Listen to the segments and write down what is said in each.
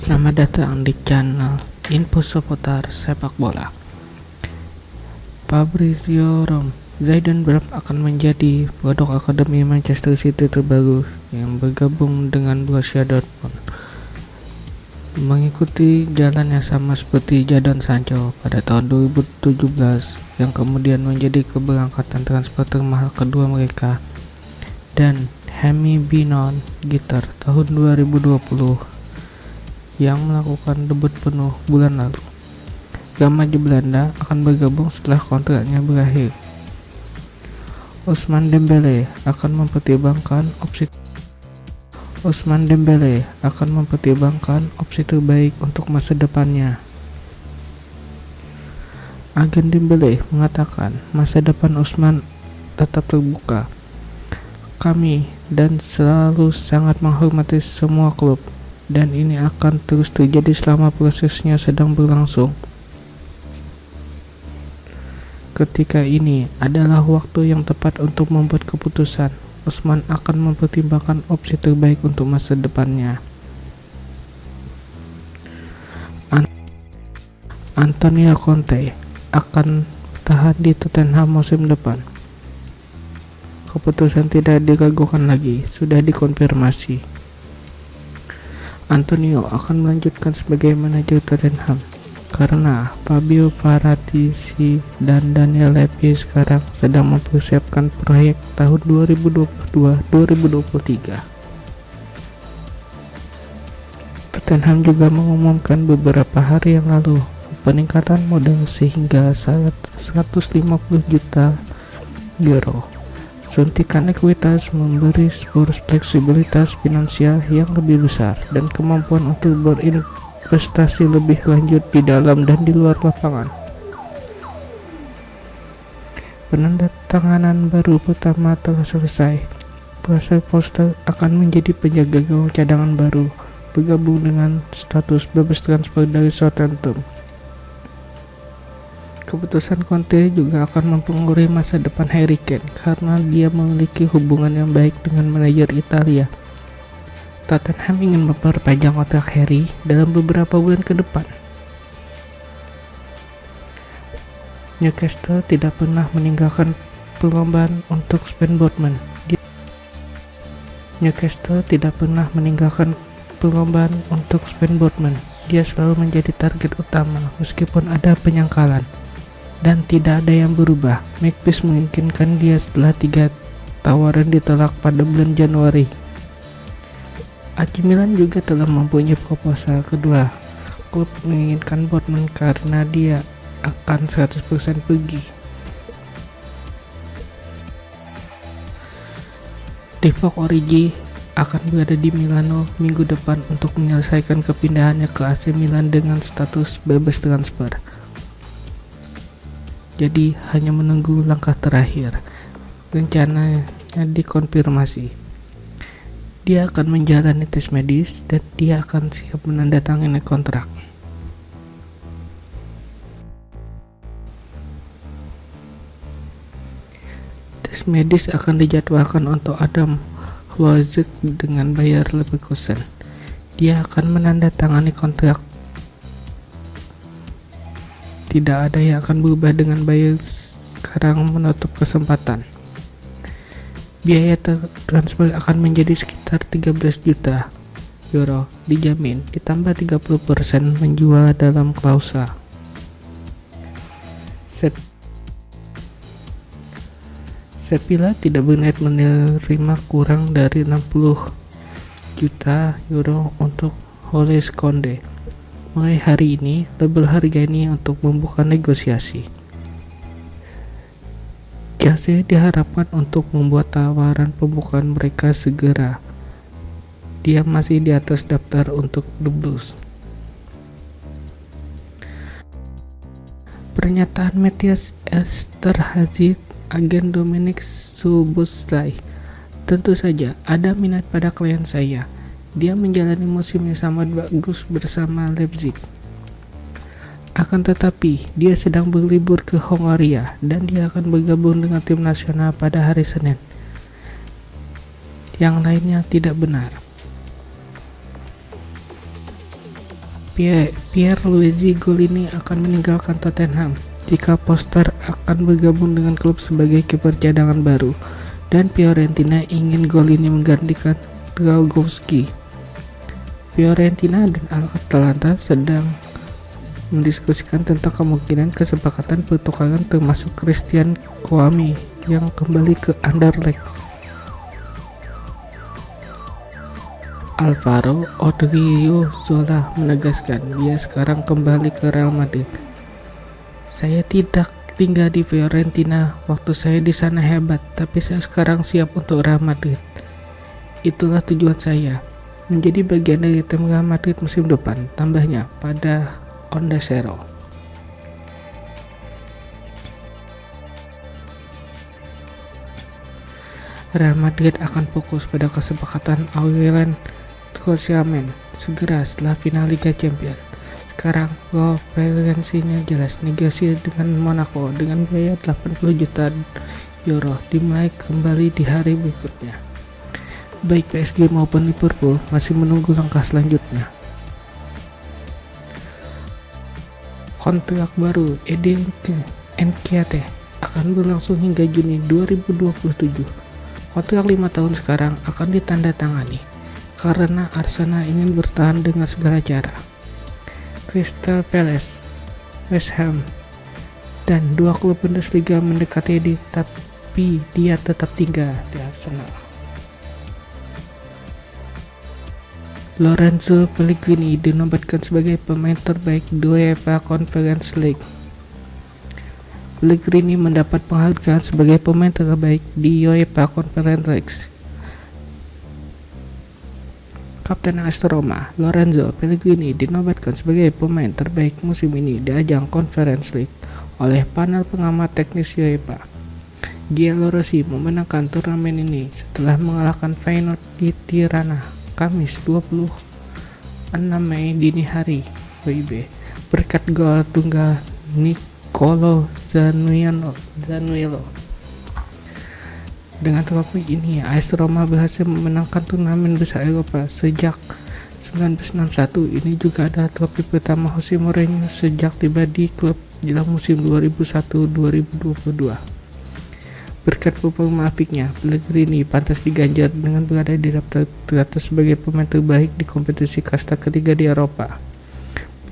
Selamat datang di channel Info Seputar Sepak Bola. Fabrizio Romano, Zidane akan menjadi produk akademi Manchester City terbaru yang bergabung dengan Borussia Dortmund, mengikuti jalan yang sama seperti Jadon Sancho pada tahun 2017 yang kemudian menjadi keberangkatan transfer termahal kedua mereka, dan Hemi Binon Gitter tahun 2020 yang melakukan debut penuh bulan lalu. Gamaje Belanda akan bergabung setelah kontraknya berakhir. Ousmane Dembélé akan mempertimbangkan opsi terbaik untuk masa depannya. Agen Dembélé mengatakan masa depan Ousmane tetap terbuka. Kami dan selalu sangat menghormati semua klub, dan ini akan terus terjadi selama prosesnya sedang berlangsung. Ketika ini adalah waktu yang tepat untuk membuat keputusan. Ousmane akan mempertimbangkan opsi terbaik untuk masa depannya. Antonio Conte akan tahan di Tottenham musim depan. Keputusan tidak diragukan lagi, sudah dikonfirmasi. Antonio akan melanjutkan sebagai manajer Tottenham karena Fabio Paratici dan Daniel Levy sekarang sedang mempersiapkan proyek tahun 2022-2023. Tottenham juga mengumumkan beberapa hari yang lalu peningkatan modal sehingga 150 juta euro. Suntikan ekuitas memberi Spurs fleksibilitas finansial yang lebih besar dan kemampuan untuk berinvestasi lebih lanjut di dalam dan di luar lapangan. Penandatanganan baru pertama telah selesai. Russell Foster akan menjadi penjaga gawang cadangan baru, bergabung dengan status bebas transfer dari Southampton. Keputusan Conte juga akan mempengaruhi masa depan Harry Kane karena dia memiliki hubungan yang baik dengan manajer Italia. Tottenham ingin memperpanjang kontrak Harry dalam beberapa bulan ke depan. Newcastle tidak pernah meninggalkan perlombaan untuk Sven Botman. Dia selalu menjadi target utama meskipun ada penyangkalan. Dan tidak ada yang berubah. Magpies menginginkan dia setelah 3 tawaran ditolak pada bulan Januari. AC Milan juga telah mempunyai proposal kedua. Klub menginginkan Botman karena dia akan 100% pergi. Divock Origi akan berada di Milano minggu depan untuk menyelesaikan kepindahannya ke AC Milan dengan status bebas transfer. Jadi hanya menunggu langkah terakhir. Rencananya dikonfirmasi. Dia akan menjalani tes medis dan dia akan siap menandatangani kontrak. Tes medis akan dijadwalkan untuk Adam Lozek dengan Bayer Leverkusen. Dia akan menandatangani kontrak. Tidak ada yang akan berubah dengan Bayer sekarang menutup kesempatan. Biaya transfer akan menjadi sekitar 13 juta euro dijamin, ditambah 30% menjual dalam klausa. Sevilla tidak berniat menerima kurang dari 60 juta euro untuk Jules Koundé. Mulai hari ini, label harga ini untuk membuka negosiasi. Chelsea diharapkan untuk membuat tawaran pembukaan mereka segera. Dia masih di atas daftar untuk The Blues. Pernyataan Matthias Esterhazy, agen Dominik Szoboszlai. Tentu saja ada minat pada klien saya. Dia menjalani musim yang sangat bagus bersama Leipzig. Akan tetapi, dia sedang berlibur ke Hongaria dan dia akan bergabung dengan tim nasional pada hari Senin. Yang lainnya tidak benar. Pierluigi Golini akan meninggalkan Tottenham jika Poster akan bergabung dengan klub sebagai kiper cadangan baru, dan Fiorentina ingin Golini menggantikan Dragowski. Fiorentina dan Atalanta sedang mendiskusikan tentang kemungkinan kesepakatan pertukaran, termasuk Christian Kouame yang kembali ke Anderlecht. Alvaro Odriozola menegaskan dia sekarang kembali ke Real Madrid. Saya tidak tinggal di Fiorentina waktu saya di sana hebat, tapi saya sekarang siap untuk Real Madrid. Itulah tujuan saya, menjadi bagian dari tim Real Madrid musim depan, tambahnya pada Onda Cero. Real Madrid akan fokus pada kesepakatan Aurelien Tchouameni segera setelah final Liga Champions. Sekarang preferensinya jelas, negosiasi dengan Monaco dengan biaya 80 juta euro dimulai kembali di hari berikutnya. Baik PSG maupun Liverpool masih menunggu langkah selanjutnya. Kontrak baru Eddie Nketiah akan berlangsung hingga Juni 2027. Kontrak 5 tahun sekarang akan ditandatangani karena Arsenal ingin bertahan dengan segala cara. Crystal Palace, West Ham, dan 2 klub Bundesliga mendekati Eddie, tapi dia tetap tinggal di Arsenal. Lorenzo Pellegrini dinobatkan sebagai pemain terbaik di UEFA Conference League. Pellegrini mendapat penghargaan sebagai pemain terbaik di UEFA Conference League. Kapten AS Roma, Lorenzo Pellegrini dinobatkan sebagai pemain terbaik musim ini di ajang Conference League oleh panel pengamat teknis UEFA. Giallorossi memenangkan turnamen ini setelah mengalahkan Feyenoord di Tirana Kamis 26 Mei dini hari WIB berkat gol tunggal Nicolo Zaniolo. Dengan trofi ini, AS Roma berhasil memenangkan turnamen besar Eropa sejak 1961. Ini juga adalah trofi pertama Jose Mourinho sejak tiba di klub jelang musim 2001-2022. Berkat performa apiknya, Pellegrini pantas diganjar dengan berada di daftar teratas sebagai pemain terbaik di kompetisi kasta ketiga di Eropa.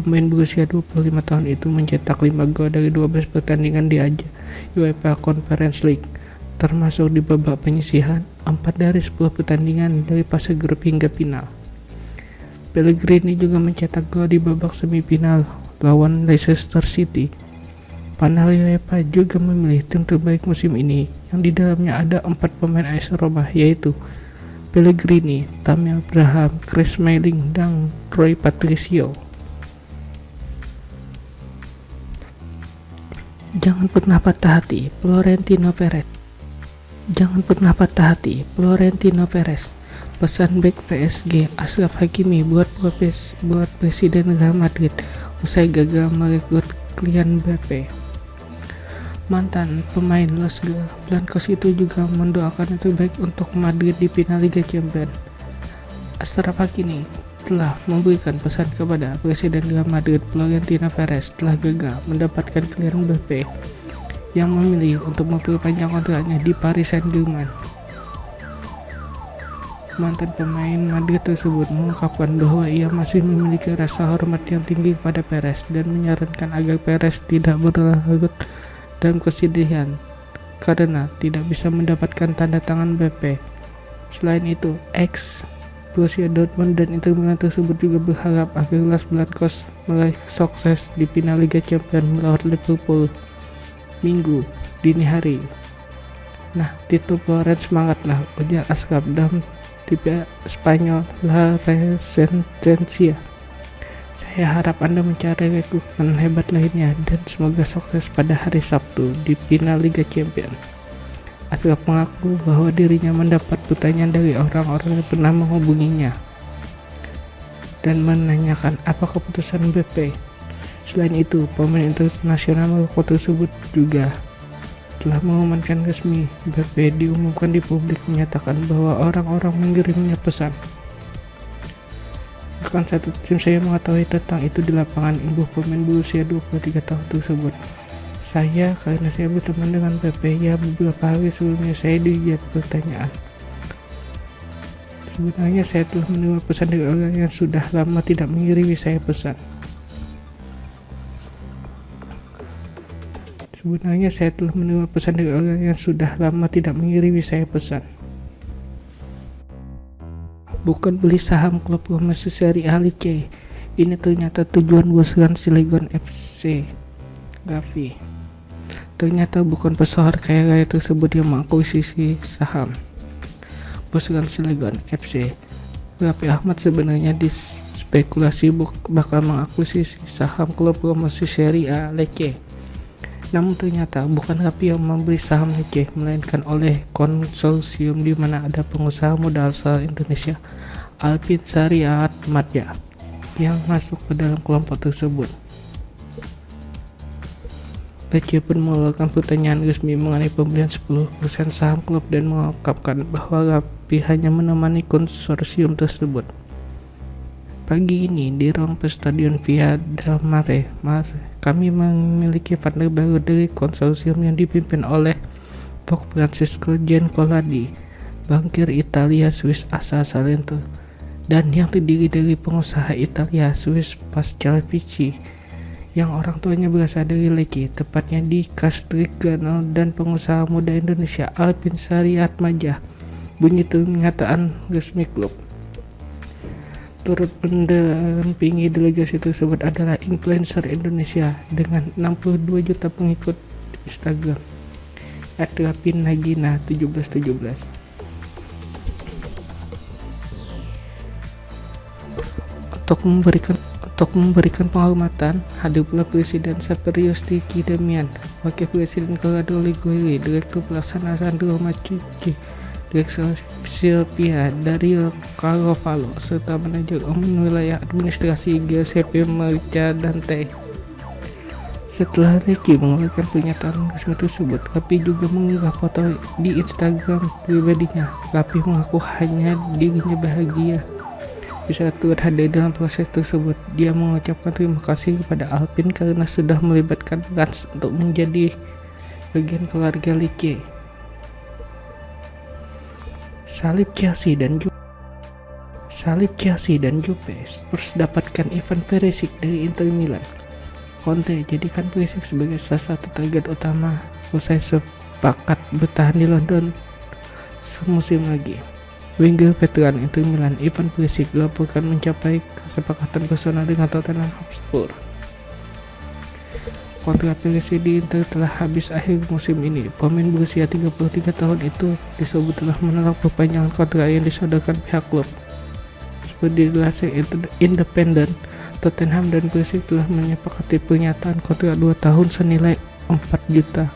Pemain berusia 25 tahun itu mencetak 5 gol dari 12 pertandingan di ajang UEFA Conference League, termasuk di babak penyisihan 4 dari 10 pertandingan dari fase grup hingga final. Pellegrini juga mencetak gol di babak semifinal lawan Leicester City. Panel UEFA juga memilih tim terbaik musim ini yang di dalamnya ada 4 pemain AS Roma, yaitu Pellegrini, Tammy Abraham, Chris Smalling, dan Rui Patricio. Jangan pernah patah hati, Florentino Perez. Jangan pernah patah hati, Florentino Perez. Pesan back PSG Achraf Hakimi buat Presiden Real Madrid usai gagal merekrut Kylian Mbappe. Mantan pemain Los Blancos itu juga mendoakan yang terbaik untuk Madrid di final Liga Champions. Achraf Hakimi telah memberikan pesan kepada Presiden Real Madrid Florentino Perez setelah gagal mendapatkan Kylian Mbappe yang memilih untuk memperpanjang kontraknya di Paris Saint-Germain. Mantan pemain Madrid tersebut mengungkapkan bahwa ia masih memiliki rasa hormat yang tinggi kepada Perez dan menyarankan agar Perez tidak berlarut dalam kesedihan karena tidak bisa mendapatkan tanda tangan Mbappe. Selain itu, ex Borussia Dortmund dan Inter Milan tersebut juga berharap agar Los Blancos meraih sukses di final Liga Champions melawan Liverpool Minggu dini hari. Nah, Tito Flores semangatlah, ujar Achraf dalam TV Spanyol La Resistencia. Saya harap Anda mencari rekrutmen hebat lainnya dan semoga sukses pada hari Sabtu di final Liga Champions. Achraf mengaku bahwa dirinya mendapat pertanyaan dari orang-orang yang pernah menghubunginya dan menanyakan apa keputusan Mbappe. Selain itu, pemain internasional Maroko tersebut juga telah mengumumkan resmi Mbappe diumumkan di publik menyatakan bahwa orang-orang mengirimnya pesan. Bahkan satu tim saya mengetahui tentang itu di lapangan. Ibu pemain berusia 23 tahun tersebut. Saya, karena saya berteman dengan Pepe, ya beberapa hari sebelumnya saya dilihat pertanyaan. Sebenarnya saya telah menerima pesan dari orang yang sudah lama tidak mengirimi saya pesan. Sebenarnya saya telah menerima pesan dari orang yang sudah lama tidak mengirimi saya pesan. Bukan beli saham klub promosi Serie A Lecce. Ini ternyata tujuan bos Cilegon FC, Gavi. Ternyata bukan pesohor kaya raya tersebut yang mengakuisisi saham bos Cilegon FC. Raffi Ahmad sebenarnya dispekulasi bakal mengakuisisi saham klub promosi Serie A Lecce. Namun ternyata bukan Raffi yang membeli saham Lecce, melainkan oleh konsorsium di mana ada pengusaha modal asal Indonesia, Alpin Syariat Madya, yang masuk ke dalam kelompok tersebut. Lecce pun mengeluarkan pertanyaan resmi mengenai pembelian 10% saham klub dan mengungkapkan bahwa Raffi hanya menemani konsorsium tersebut. Pagi ini di ruang Stadion Via del Mare, kami memiliki partner baru dari konsorsium yang dipimpin oleh Pope Francesco Giancoladi, bankir Italia Swiss asal Salento, dan yang terdiri dari pengusaha Italia Swiss Pascal Vici, yang orang tuanya berasal dari Lecce, tepatnya di Castigliano, dan pengusaha muda Indonesia Alpin Syariat Madya. Bunyi pernyataan resmi klub. Turut mendampingi delegasi tersebut adalah influencer Indonesia dengan 62 juta pengikut Instagram, @rapinagina1717. Untuk memberikan penghormatan, hadir pula Presiden Saperius Diki Damian, Wakil Presiden Corrado Liguori, Direktur Pelaksana Sandro Macuci, Direktur Silvia Dario Carovalo, serta Manajer Umum Wilayah Administrasi Giuseppe Mercadante. Setelah Lecce mengeluarkan pernyataan resmi tersebut, Raffi juga mengunggah foto di Instagram pribadinya. Raffi mengaku hanya dirinya bahagia bisa turut hadir dalam proses tersebut. Dia mengucapkan terima kasih kepada Alpin karena sudah melibatkan Rans untuk menjadi bagian keluarga Lecce. Salib Chelsea dan Juve. Spurs dapatkan Ivan Perisic dari Inter Milan. Conte jadikan Perisic sebagai salah satu target utama usai sepakat bertahan di London semusim lagi. Winger veteran Inter Milan Ivan Perisic dilaporkan mencapai kesepakatan bersama dengan Tottenham Hotspur. Kontrak Perisic di Inter telah habis akhir musim ini. Pemain berusia 33 tahun itu disebut telah menolak perpanjangan kontrak yang disodorkan pihak klub. Seperti dilansir Independent, Tottenham dan Perisic telah menyepakati pernyataan kontrak 2 tahun senilai 4 juta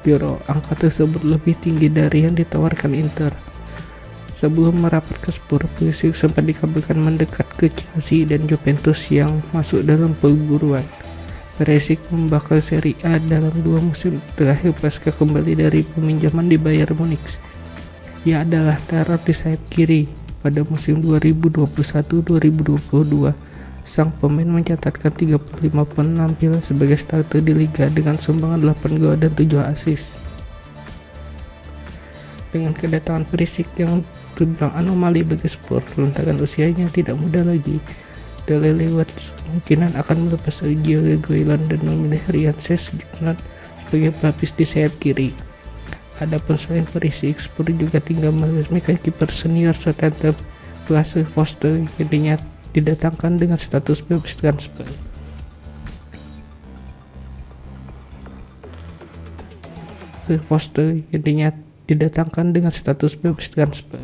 euro. Angka tersebut lebih tinggi dari yang ditawarkan Inter. Sebelum merapat ke Spurs, Perisic sempat dikabarkan mendekat ke Chelsea dan Juventus yang masuk dalam perburuan. Perisic membakar Serie A dalam 2 musim terakhir pasca kembali dari peminjaman di Bayern Munich. Ia adalah taruh di sayap kiri pada musim 2021-2022. Sang pemain mencatatkan 35 penampilan sebagai starter di liga dengan sumbangan 8 gol dan 7 assist. Dengan kedatangan Perisic yang terbilang anomali bagi Spurs lantaran usianya tidak muda lagi, Dele lewat kemungkinan akan melepas Sergio Reguilon dan memilih Ryan Sessegnon sebagai pelapis di sayap kiri. Adapun selain Perisic, Spurs juga tinggal meresmikan kiper senior Southampton Fraser Forster yang didatangkan dengan status bebas transfer. Forster yang didatangkan dengan status bebas transfer.